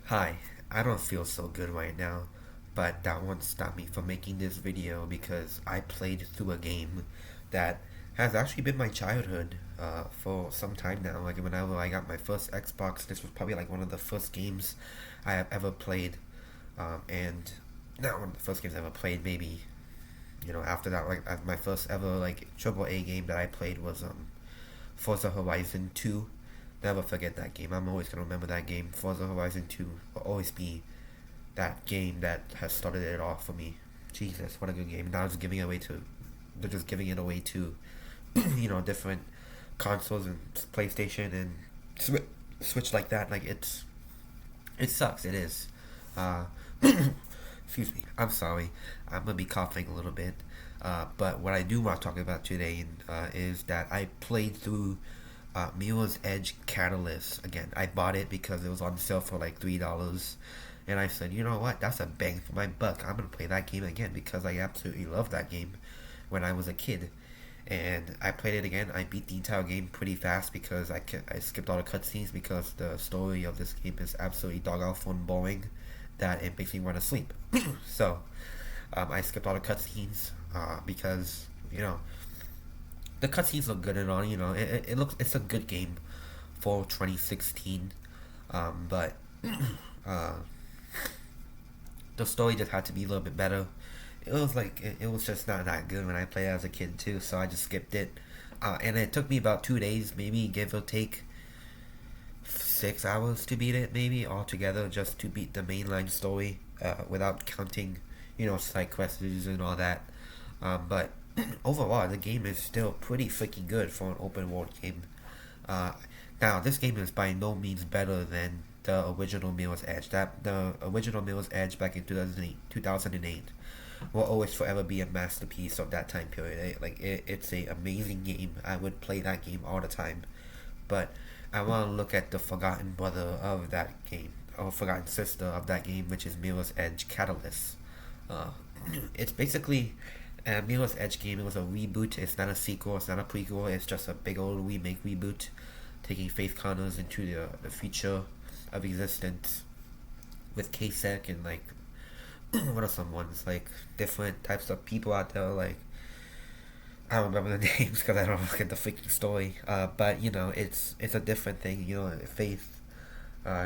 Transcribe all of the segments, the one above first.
Hi, I don't feel so good right now, but that won't stop me from making this video because I played through a game that has actually been my childhood for some time now. Like whenever I got my first Xbox, this was probably like one of the first games I have ever played, and not one of the first games I ever played. Maybe after that, like my first ever like AAA game that I played was Forza Horizon 2. Never forget that game. I'm always gonna remember that game. Forza Horizon 2 will always be that game that has started it off for me. Jesus, what a good game. Now it's giving it away to they're just giving it away to different consoles and PlayStation and Switch like that. Like it sucks. It is. Uh, excuse me. I'm sorry. I'm gonna be coughing a little bit. But what I do want to talk about today is that I played through Mirror's Edge Catalyst again. I bought it because it was on sale for like $3, and I said, you know what? That's a bang for my buck. I'm gonna play that game again because I absolutely loved that game when I was a kid. And I played it again. I beat the entire game pretty fast because I skipped all the cutscenes because the story of this game is absolutely dog awful and boring that it makes me want to sleep. So I skipped all the cutscenes because the cutscenes look good and all. It looks it's a good game for 2016, but uh, the story just had to be a little bit better. It was just not that good when I played as a kid too, so I just skipped it. And it took me about 2 days, maybe give or take 6 hours to beat it, maybe altogether, just to beat the mainline story without counting, side quests and all that. But overall, the game is still pretty freaking good for an open world game. Uh, Now, this game is by no means better than the original Mirror's Edge. The original Mirror's Edge back in 2008 will always forever be a masterpiece of that time period. It's a amazing game. I would play that game all the time. But I want to look at the forgotten brother of that game, or forgotten sister of that game, which is Mirror's Edge Catalyst. Uh, it's basically a Mirror's Edge game. It was a reboot. It's not a sequel. It's not a prequel. It's just a big old remake reboot, taking Faith Connors into the future of existence with Kasek and like what are some ones like different types of people out there. Like I don't remember the names because I don't look at the freaking story. But it's a different thing. Faith,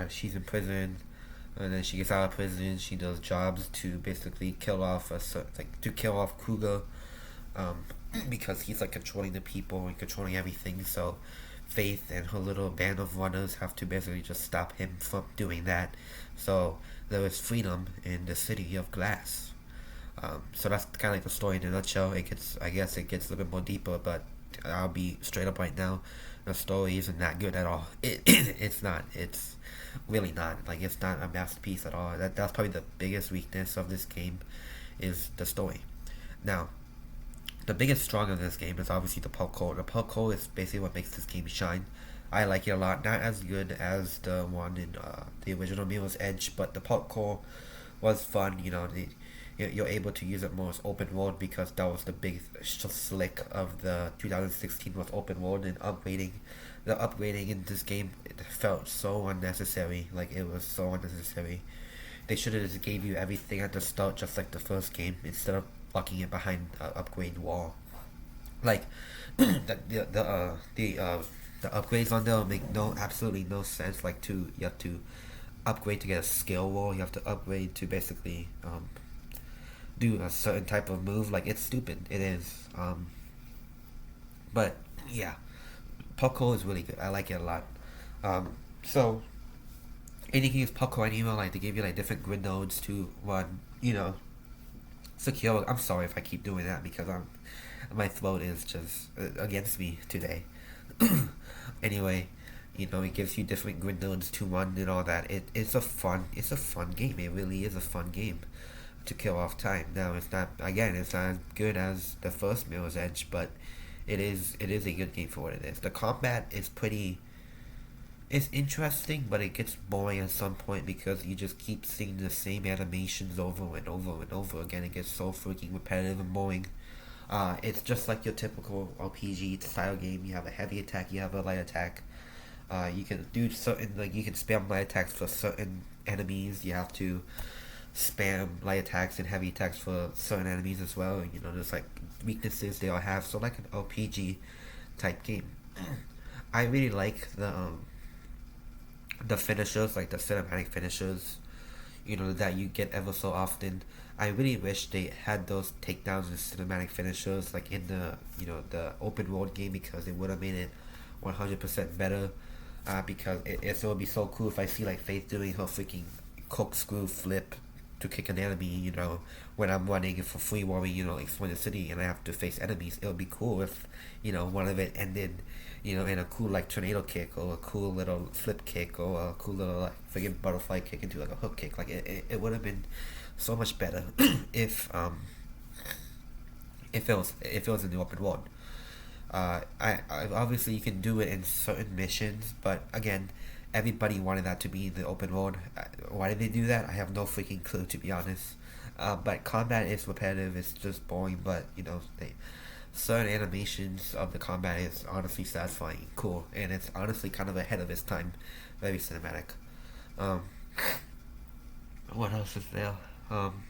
she's in prison, and then she gets out of prison. She does jobs to basically kill off to kill off Kruger, um, because he's like controlling the people and controlling everything. So Faith and her little band of runners have to basically just stop him from doing that. So there is freedom in the city of glass. So that's kind of like the story in a nutshell. I guess it gets a little bit more deeper, but I'll be straight up right now. The story isn't that good at all. It's not. It's really not. Like it's not a masterpiece at all. That's probably the biggest weakness of this game, is the story. Now, the biggest strong of this game is obviously the parkour. The parkour is basically what makes this game shine. I like it a lot. Not as good as the one in the original Mirror's Edge, but the parkour was fun. You're able to use it more as open world because that was the big slick of the 2016 was open world and upgrading. The upgrading in this game, it felt so unnecessary. Like it was so unnecessary. They should have just gave you everything at the start, just like the first game, instead of locking it behind an upgrade wall. Like the upgrades on there make absolutely no sense. You have to upgrade to get a skill wall. You have to upgrade to basically do a certain type of move. Like it's stupid. It is. But yeah, parkour is really good. I like it a lot. So and you can use parkour anywhere. Like they give you like different grid nodes to run. Secure. I'm sorry if I keep doing that because my throat is just against me today. Anyway, it gives you different grid nodes to run and all that. It's a fun game. It really is a fun game to kill off time. Now it's not as good as the first Mirror's Edge, but it is a good game for what it is. The combat is pretty. It's interesting, but it gets boring at some point because you just keep seeing the same animations over and over and over again. It gets so freaking repetitive and boring. It's just like your typical RPG style game. You have a heavy attack, you have a light attack. You can do certain, like, you can spam light attacks for certain enemies. You have to spam light attacks and heavy attacks for certain enemies as well. You know, there's like weaknesses they all have. So like an RPG type game. I really like the finishers, like the cinematic finishers, you know, that you get ever so often. I really wish they had those takedowns and cinematic finishers like in the, you know, the open world game, because it would have made it 100% better. Because it would be so cool if I see like Faith doing her freaking corkscrew flip to kick an enemy, you know, when I'm running for free roaming, you know, like Splinter City, and I have to face enemies. It would be cool if, you know, one of it ended, you know, in a cool like tornado kick, or a cool little flip kick, or a cool little like friggin' butterfly kick into like a hook kick. Like it would have been so much better if it was in the open world. I obviously you can do it in certain missions, but again, everybody wanted that to be in the open world. Why did they do that? I have no freaking clue, to be honest. But combat is repetitive. It's just boring. But you know, certain animations of the combat is honestly satisfying, cool, and it's honestly kind of ahead of its time. Very cinematic. Um, what else is there? Um,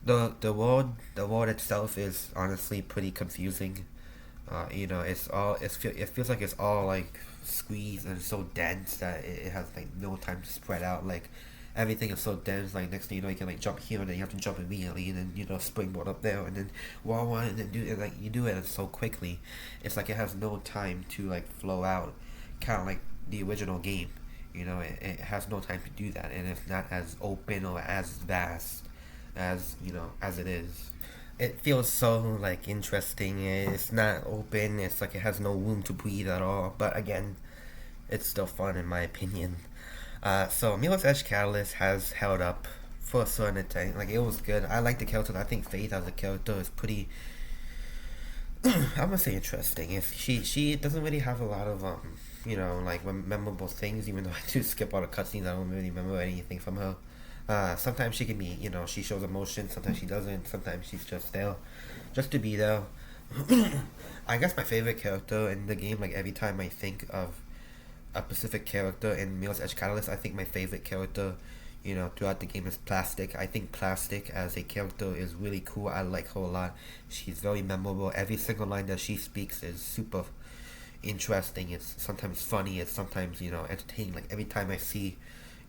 the world itself is honestly pretty confusing. You know, it feels like it's all like squeezed and so dense that it has like no time to spread out. Like everything is so dense. Like next thing you know, you can like jump here and then you have to jump immediately, and then you know springboard up there, and then wall one, and then do it like you do it so quickly. It's like it has no time to like flow out, kind of like the original game. You know, it has no time to do that, and it's not as open or as vast as, you know, as it is. It feels so like interesting. It's not open. It's like it has no room to breathe at all. But again, it's still fun in my opinion. So Mirror's Edge Catalyst has held up for a certain extent. Like it was good. I like the character. I think Faith as a character is pretty. I'm gonna say interesting. If she doesn't really have a lot of you know, like memorable things. Even though I do skip all the cutscenes, I don't really remember anything from her. Sometimes she can be, you know, she shows emotion. Sometimes she doesn't. Sometimes she's just there, just to be there. I guess my favorite character in the game, like every time I think of a specific character in Mirror's Edge Catalyst, I think my favorite character, you know, throughout the game is Plastic. I think Plastic as a character is really cool. I like her a lot. She's very memorable. Every single line that she speaks is super interesting. It's sometimes funny. It's sometimes, you know, entertaining. Like every time I see,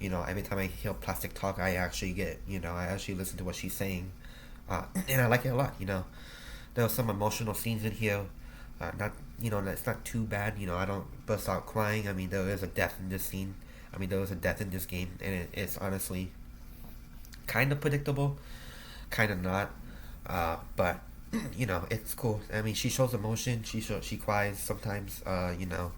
you know, every time I hear Plastic talk, I actually get, you know, I actually listen to what she's saying, and I like it a lot. You know, there are some emotional scenes in here. Not, you know, it's not too bad. You know, I don't burst out crying. I mean, there is a death in this scene. I mean, there was a death in this game, and it's honestly kind of predictable, kind of not. But you know, it's cool. I mean, she shows emotion. She cries sometimes. You know,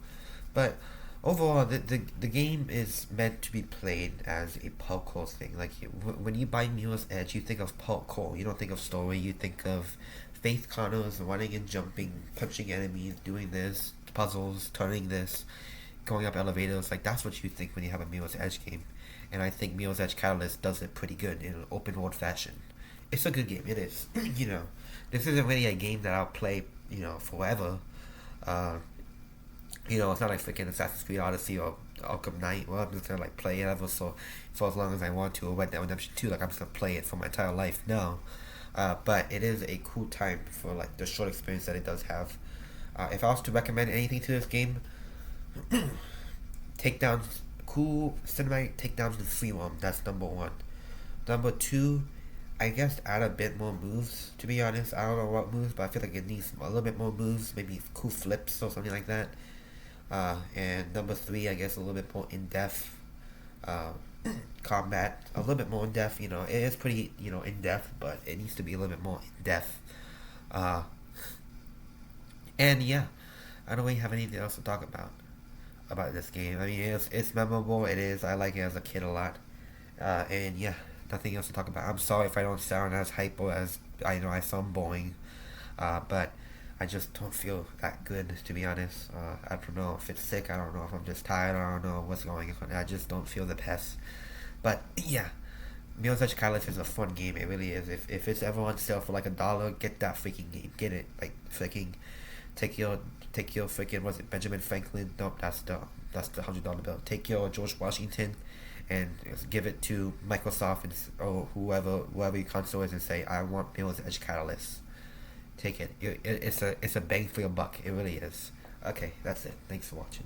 but overall, the game is meant to be played as a parkour thing. Like when you buy Mirror's Edge, you think of parkour. You don't think of story. You think of Faith Connors running and jumping, punching enemies, doing this, puzzles, turning this, going up elevators. Like that's what you think when you have a Mirror's Edge game. And I think Mirror's Edge Catalyst does it pretty good in an open world fashion. It's a good game. It is. You know, this isn't really a game that I'll play, you know, forever. Uh, you know, it's not like freaking Assassin's Creed Odyssey or Arkham Knight. Well, I'm just gonna like play it ever so for as long as I want to. Or Red Dead Redemption 2, like I'm just gonna play it for my entire life. No, but it is a cool time for like the short experience that it does have. If I was to recommend anything to this game, takedowns, cool cinematic takedowns with free roam. That's number one. Number two, I guess add a bit more moves. To be honest, I don't know what moves, but I feel like it needs a little bit more moves. Maybe cool flips or something like that. And number three, I guess a little bit more in depth uh, combat. A little bit more in depth. You know, it is pretty, you know, in depth, but it needs to be a little bit more in depth. Uh, and yeah, I don't really have anything else to talk about this game. I mean, it's memorable. It is. I like it as a kid a lot. And yeah, nothing else to talk about. I'm sorry if I don't sound as hyper as I know I sound boring. But I just don't feel that good, to be honest. I don't know if it's sick. I don't know if I'm just tired. I don't know what's going on. I just don't feel the best. But yeah, Mirror's Edge Catalyst is a fun game. It really is. If it's ever on sale for like $1, get that freaking game. Get it. Like freaking take your freaking, was it Benjamin Franklin? Nope, that's the That's the $100 bill. Take your George Washington, and give it to Microsoft or whoever your console is, and say, I want Mirror's Edge Catalyst. Take it. It's a bang for your buck. It really is. Okay, that's it. Thanks for watching.